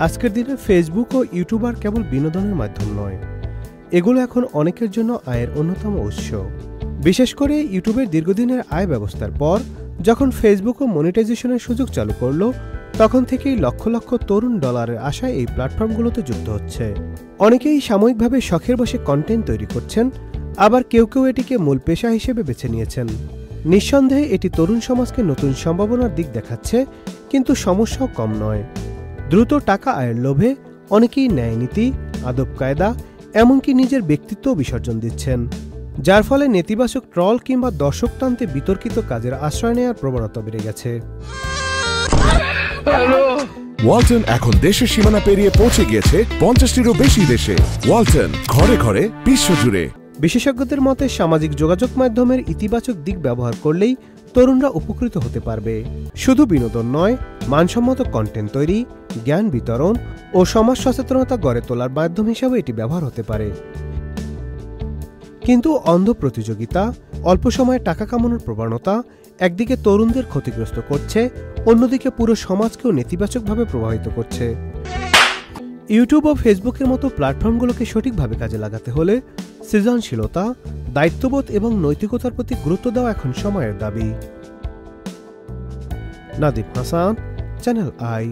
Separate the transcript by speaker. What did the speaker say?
Speaker 1: আজকের দিনে ফেসবুক ও ইউটিউব আর কেবল বিনোদনের মাধ্যম নয়, এগুলো এখন অনেকের জন্য আয়ের অন্যতম উৎস। বিশেষ করে ইউটিউবের দীর্ঘদিনের আয় ব্যবস্থার পর যখন ফেসবুক ও মনিটাইজেশনের সুযোগ চালু করলো, তখন থেকেই লক্ষ লক্ষ তরুণ ডলারের আশায় এই প্ল্যাটফর্মগুলোতে যুক্ত হচ্ছে। অনেকেই সাময়িকভাবে শখের বসে কন্টেন্ট তৈরি করছেন, আবার কেউ কেউ এটিকে মূল পেশা হিসেবে বেছে নিয়েছেন। নিঃসন্দেহে এটি তরুণ সমাজকে নতুন সম্ভাবনার দিক দেখাচ্ছে, কিন্তু সমস্যাও কম নয়। দ্রুত টাকা আয়ের লোভে অনেকেই ন্যায়নীতি, আদব কায়দা, এমনকি নিজের ব্যক্তিত্বও বিসর্জন দিচ্ছেন, যার ফলে নেতিবাচক ট্রল কিংবা দর্শক টানতে বিতর্কিত কাজের আশ্রয় নেওয়ার প্রবণতা বেড়ে গেছে।
Speaker 2: ওয়ালটন এখন দেশের সীমানা পেরিয়ে পৌঁছে গিয়েছে 50টিরও বেশি দেশে। ওয়ালটন, ঘরে ঘরে, বিশ্বজুড়ে।
Speaker 1: বিশেষজ্ঞদের মতে সামাজিক যোগাযোগ মাধ্যমের ইতিবাচক দিক ব্যবহার করলেই তরুণরা উপকৃত হতে পারবে। শুধু বিনোদন নয়, মানসম্মত কন্টেন্ট তৈরি, জ্ঞান বিতরণ ও সমাজ সচেতনতা গড়ে তোলার মাধ্যম হিসেবে এটি ব্যবহার হতে পারে। কিন্তু অন্ধ প্রতিযোগিতা, অল্প সময়ে টাকা কামানোর প্রবণতা একদিকে তরুণদের ক্ষতিগ্রস্ত করছে, অন্যদিকে পুরো সমাজকেও নেতিবাচকভাবে প্রভাবিত করছে। ইউটিউব ও ফেসবুকের মতো প্ল্যাটফর্মগুলোকে সঠিকভাবে কাজে লাগাতে হলে সৃজনশীলতা, দায়িত্ববোধ এবং নৈতিকতার প্রতি গুরুত্ব দেওয়া এখন সময়ের দাবি। Nadim Hasan, channel I.